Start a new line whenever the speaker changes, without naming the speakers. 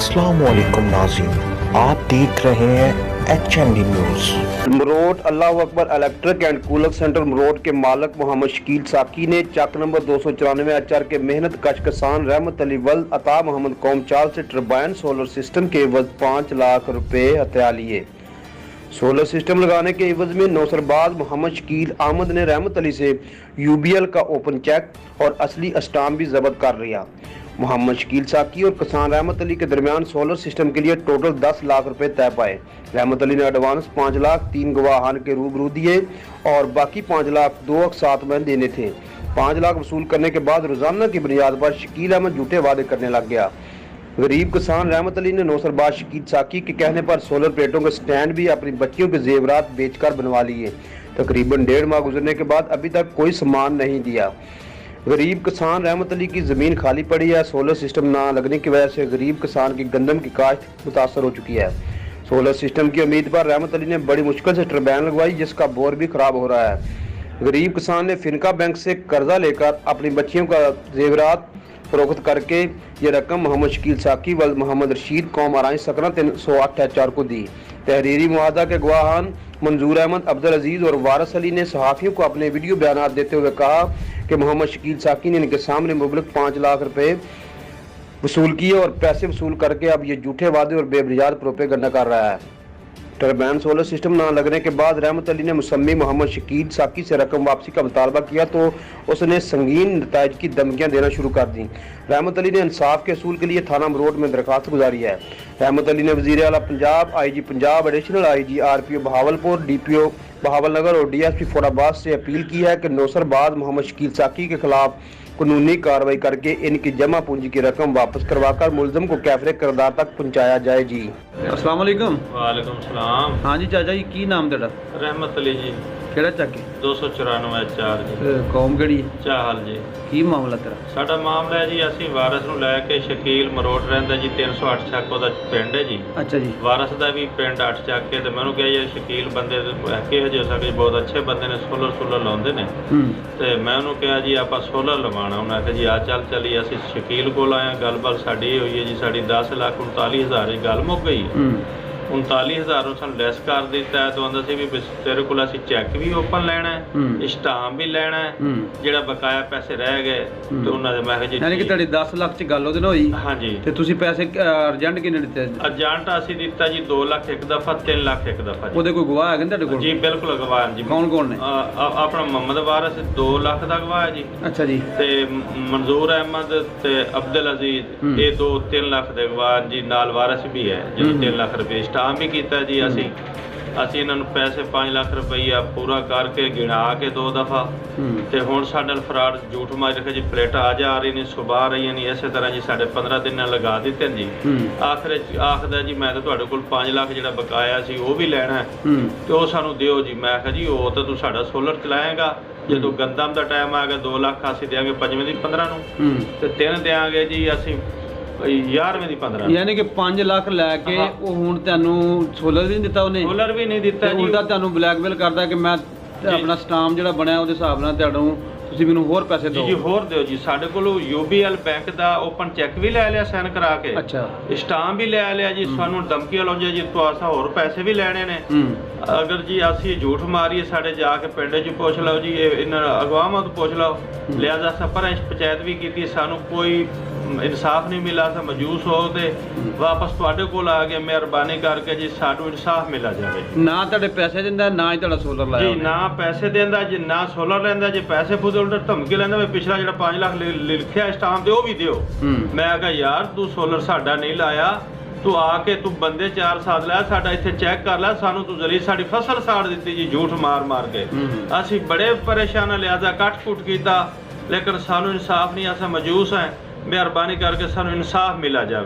अस्सलाम वालेकुम नाज़रीन, आप देख रहे हैं HMD news.
Marot Allah Akbar electric and cooler centre Marot के मालिक मोहम्मद शकील साकी ने चक नंबर 294 HR के मेहनत कश किसान रहमत अली वल्द अता मोहम्मद कौमचाल से टर्बाइन सोलर सिस्टम के एवज 5 लाख रुपए हत्या लिए। सोलर सिस्टम लगाने के एवज में नौसरबाज मोहम्मद शकील अहमद ने रहमत अली से UBL का ओपन चेक और असली स्टाम्प भी जब्त कर लिया। मोहम्मद शकील साकी और किसान रहमत अली के दरमियान सोलर सिस्टम के लिए टोटल 10 लाख रुपए तय पाए। रहमत अली ने एडवांस 5 लाख 3 गवाहान के रूबरू दिए और बाकी 5 लाख 2 साथ में देने थे। 5 लाख वसूल करने के बाद रोजाना की बुनियाद पर शकील अहमद झूठे वादे करने लग गया। गरीब किसान रहमत अली ने नौसरबाज शकील साकी के कहने पर सोलर प्लेटों के स्टैंड भी अपनी बच्चियों के जेवरात बेचकर बनवा लिए। तकरीबन 1.5 माह गुजरने के बाद अभी तक कोई सामान नहीं दिया। गरीब किसान रहमत अली की ज़मीन खाली पड़ी है। सोलर सिस्टम ना लगने की वजह से गरीब किसान की गंदम की काश्त मुतासर हो चुकी है। सोलर सिस्टम की उम्मीद पर रहमत अली ने बड़ी मुश्किल से टर्बाइन लगवाई, जिसका बोर भी खराब हो रहा है। गरीब किसान ने फिनका बैंक से कर्जा लेकर अपनी बच्चियों का जेवरात फरोख्त करके ये रकम मोहम्मद शकील साकी वल्द मोहम्मद रशीद कौम आराई सकना 308 HR को दी। तहरीरी मुआहदा के गवाहान मंजूर अहमद, अब्दुल अजीज और वारिस अली ने सहाफ़ियों को अपने वीडियो बयान देते हुए कहा कि मोहम्मद शकील साकी ने इनके सामने मुबलक 5 लाख रुपए वसूल किए और पैसे वसूल करके अब ये झूठे वादे और बेबुनियाद प्रोपेगंडा कर रहा है। टर्बाइन सोलर सिस्टम न लगने के बाद रहमत अली ने मुसम्मी मोहम्मद शकील साकी से रकम वापसी का मुतालबा किया तो उसने संगीन नताइज की धमकियां देना शुरू कर दी। रहमत अली ने इंसाफ के असूल के लिए थाना मरोट में दरखास्त गुजारी है। रहमत अली ने वज़ीर आला Punjab, IG Punjab, additional IG RPO Bahawalpur, DPO Bahawalnagar और DSP फौराबाद से अपील की है कि नौसरबाज मोहम्मद शकील साकी के खिलाफ कानूनी कार्रवाई करके इनकी जमा पूंजी की रकम वापस करवाकर मुलजम को कैफरे किरदार तक पहुंचाया जाए। जी
अस्सलाम वालेकुम।
वालेकुम सलाम।
हाँ जी चाचा जी, की नाम तेरा?
रहमत अली जी,
ਕਿਹੜਾ ਚੱਕ
294 HR ਜੀ,
ਕੌਮ ਕਿਹੜੀ ਹੈ?
ਚਾਹਲ ਜੀ।
ਕੀ ਮਾਮਲਾ ਤੇਰਾ?
ਸਾਡਾ ਮਾਮਲਾ ਹੈ ਜੀ, ਅਸੀਂ ਵਾਰਸ ਨੂੰ ਲੈ ਕੇ ਸ਼ਕੀਲ ਮਰੋਟ ਰਹਿੰਦਾ ਜੀ, 308 ਚੱਕ ਉਹਦਾ ਪਿੰਡ ਹੈ ਜੀ।
ਅੱਛਾ ਜੀ।
ਵਾਰਸ ਦਾ ਵੀ ਪਿੰਡ 8 ਚੱਕ ਕੇ, ਤੇ ਮੈਨੂੰ ਕਿਹਾ ਜੀ ਸ਼ਕੀਲ ਬੰਦੇ ਕਿਹੋ ਜਿਹੇ ਸਾਡੇ ਬਹੁਤ ਅੱਛੇ ਬੰਦੇ ਨੇ, ਸੋਲਰ ਲਾਉਂਦੇ ਨੇ। ਤੇ ਮੈਂ ਉਹਨੂੰ ਕਿਹਾ ਜੀ ਆਪਾਂ ਸੋਲਰ ਲਵਾਉਣਾ। ਉਹਨੇ ਆਖਿਆ ਜੀ ਆ ਚੱਲੀ। ਅਸੀਂ ਸ਼ਕੀਲ ਕੋਲ ਆਏ, ਗੱਲਬਾਤ ਸਾਡੀ ਹੋਈ ਹੈ ਜੀ। ਸਾਡੀ 10,39,000 ਦੀ ਗੱਲ ਮੁੱਕ ਗਈ। 39,000 ਨੂੰ ਸਾਨੂੰ ਲੈਸ ਕਰ ਦਿੱਤਾ ਹੈ। ਤੋਂ ਆਂਦਾ ਸੀ ਵੀ ਤੇਰੇ ਕੋਲ ਅਸੀਂ ਚੈੱਕ ਵੀ ਓਪਨ ਲੈਣਾ ਹੈ, ਸਟਾਂਪ ਵੀ ਲੈਣਾ ਹੈ, ਜਿਹੜਾ ਬਕਾਇਆ ਪੈਸੇ ਰਹਿ ਗਏ ਤੇ ਉਹਨਾਂ ਦੇ। ਮੈਂ ਕਿਹਾ ਜੀ
ਯਾਨੀ ਕਿ ਤੁਹਾਡੀ 10 ਲੱਖ ਚ ਗੱਲ ਉਹਦੇ ਨਾਲ ਹੋਈ?
ਹਾਂਜੀ।
ਤੇ ਤੁਸੀਂ ਪੈਸੇ ਅਰਜੈਂਟ ਕਿੰਨੇ ਦਿੱਤੇ?
ਅਰਜੈਂਟ ਅਸੀਂ ਦਿੱਤਾ ਜੀ 2 ਲੱਖ ਇੱਕ ਦਫਾ, 3 ਲੱਖ ਇੱਕ ਦਫਾ ਜੀ।
ਉਹਦੇ ਕੋਈ ਗਵਾਹ ਹੈਗੇ ਤੁਹਾਡੇ ਕੋਲ? ਜੀ
ਬਿਲਕੁਲ ਗਵਾਹ ਜੀ।
ਕੌਣ ਕੌਣ ਨੇ?
ਆਪਣਾ ਮੁਹੰਮਦ ਵਾਰਿਸ 2 ਲੱਖ ਦਾ ਗਵਾਹ ਹੈ ਜੀ। ਅੱਛਾ ਜੀ। ਤੇ ਮਨਜ਼ੂਰ ਅਹਿਮਦ ਤੇ ਅਬਦੁਲ ਅਜ਼ੀਜ਼ ਇਹ 2-3 ਲੱਖ ਦੇ ਗਵਾਹ ਜੀ। ਨਾਲ ਵਾਰਿਸ ਵੀ ਹੈ ਜਿਹਨੂੰ 3 ਲੱਖ ਰੁਪਏ ਸਟਾਂਪ ਵੀ ਕੀਤਾ ਜੀ। ਅਸੀਂ ਇਹਨਾਂ ਨੂੰ ਪੈਸੇ 5 ਲੱਖ ਰੁਪਈਆ ਪੂਰਾ ਕਰਕੇ ਗਿਣਾ ਕੇ 2 ਦਫਾ। ਤੇ ਹੁਣ ਸਾਡੇ ਨਾਲ ਫਰਾਡ ਝੂਠ ਮਾਰ ਰੱਖਿਆ ਜੀ। ਪਲੇਟਾਂ ਆ ਜਾ ਰਹੀ ਨੇ, ਸੁਬਾਹ ਰਹੀਆਂ ਨਹੀਂ। ਇਸੇ ਤਰ੍ਹਾਂ ਜੀ ਸਾਡੇ 15 ਦਿਨ ਲਗਾ ਦਿੱਤੇ ਜੀ। ਆਖਦਾ ਜੀ ਮੈਂ ਤਾਂ ਤੁਹਾਡੇ ਕੋਲ 5 ਲੱਖ ਜਿਹੜਾ ਬਕਾਇਆ ਸੀ ਉਹ ਵੀ ਲੈਣਾ ਤੇ ਉਹ ਸਾਨੂੰ ਦਿਓ ਜੀ। ਮੈਂ ਕਿਹਾ ਜੀ ਉਹ ਤਾਂ ਤੂੰ ਸਾਡਾ ਸੋਲਰ ਚਲਾਏਗਾ, ਜਦੋਂ ਗੰਦਮ ਦਾ ਟਾਈਮ ਆ ਗਿਆ 2 ਲੱਖ ਅਸੀਂ ਦੇਵਾਂਗੇ 5ਵੇਂ ਦੀ 15 ਨੂੰ ਤੇ 3 ਦੇਵਾਂਗੇ ਜੀ ਅਸੀਂ 11ਵੇਂ ਦੀ 15।
ਯਾਨੀ ਕਿ 5 ਲੱਖ ਲੈ ਕੇ ਉਹ ਹੁਣ ਤੁਹਾਨੂੰ ਸੋਲਰ ਵੀ ਨਹੀਂ ਦਿੱਤਾ ਉਹਨੇ?
ਸੋਲਰ ਵੀ ਨਹੀਂ ਦਿੱਤਾ ਜੀ।
ਉਲਟਾ ਤੁਹਾਨੂੰ ਬਲੈਕਮੇਲ ਕਰਦਾ ਕਿ ਮੈਂ ਆਪਣਾ ਸਟਾਂਪ ਜਿਹੜਾ ਬਣਿਆ ਉਹਦੇ ਹਿਸਾਬ ਨਾਲ ਤੁਹਾਨੂੰ ਤੁਸੀਂ ਮੈਨੂੰ ਹੋਰ ਪੈਸੇ ਦਿਓ।
ਜੀ ਹੋਰ ਦਿਓ ਜੀ। ਸਾਡੇ ਕੋਲ UBL ਬੈਂਕ ਦਾ ਓਪਨ ਚੈੱਕ ਵੀ ਲੈ ਲਿਆ ਸਾਈਨ ਕਰਾ ਕੇ। ਅੱਛਾ। ਸਟਾਂਪ ਵੀ ਲੈ ਲਿਆ ਜੀ। ਸਾਨੂੰ ਧਮਕੀਆਂ ਲਾਉਂਦੇ ਜੀ ਤੁਹਾਸਾ ਹੋਰ ਪੈਸੇ ਵੀ ਲੈਣੇ ਨੇ। ਅਗਰ ਜੀ ਅਸੀਂ ਝੂਠ ਮਾਰੀਏ ਸਾਡੇ ਜਾ ਕੇ ਪਿੰਡ 'ਚ ਪੁੱਛ ਲਓ ਜੀ, ਇਹਨਾਂ ਅਗਵਾਵਾਂ ਤੋਂ ਪੁੱਛ ਲਓ। ਲਿਆਜ਼ਾ ਸਪਰ ਪੰਚਾਇਤ ਵੀ ਕੀਤੀ, ਸਾਨੂੰ ਕੋਈ ਇਨਸਾਫ ਨਹੀਂ ਮਿਲਾ। ਤਾਂ ਮਜੂਸ ਹੋ ਤੇ ਵਾਪਸ ਤੁਹਾਡੇ ਕੋਲ ਆ ਕੇ ਮਿਹਰਬਾਨੀ ਕਰਕੇ ਜੀ ਸਾਨੂੰ ਇਨਸਾਫ ਮਿਲਾ ਜਾਵੇ।
ਨਾ ਤੁਹਾਡੇ ਪੈਸੇ ਦਿੰਦਾ, ਨਾ ਹੀ ਤੁਹਾਡਾ ਸੋਲਰ ਲਾਇਆ
ਜੀ। ਨਾ ਪੈਸੇ ਦਿੰਦਾ ਜੀ, ਨਾ ਸੋਲਰ ਲੈਂਦਾ ਜੀ। ਪੈਸੇ ਖੁਦ ਉਲਟ ਧਮਕੀ ਲੈਂਦਾ ਵੀ ਪਿਛਲਾ ਜਿਹੜਾ 5 ਲੱਖ ਲਿਖਿਆ ਸਟਾਂਪ ਤੇ ਉਹ ਵੀ ਦਿਓ। ਮੈਂ ਕਿਹਾ ਯਾਰ ਤੂੰ ਸੋਲਰ ਸਾਡਾ ਨਹੀਂ ਲਾਇਆ, ਤੂੰ ਆ ਕੇ ਤੂੰ ਬੰਦੇ 4 ਸਾਥ ਲੈ, ਸਾਡਾ ਇੱਥੇ ਚੈੱਕ ਕਰ ਲੈ। ਸਾਨੂੰ ਤੂੰ ਜਲੀ ਸਾਡੀ ਫਸਲ ਸਾੜ ਦਿੱਤੀ ਜੀ ਝੂਠ ਮਾਰ ਕੇ। ਅਸੀਂ ਬੜੇ ਪਰੇਸ਼ਾਨ, ਲਿਆਜ਼ਾ ਕੱਟ-ਕੁੱਟ ਕੀਤਾ, ਲੇਕਿਨ ਸਾਨੂੰ ਇਨਸਾਫ ਨਹੀਂ। ਅਸੀਂ ਮਜੂਸ ਹੈ। ਮਿਹਰਬਾਨੀ ਕਰਕੇ ਸਾਨੂੰ ਇਨਸਾਫ ਮਿਲਾ ਜਾਵੇ।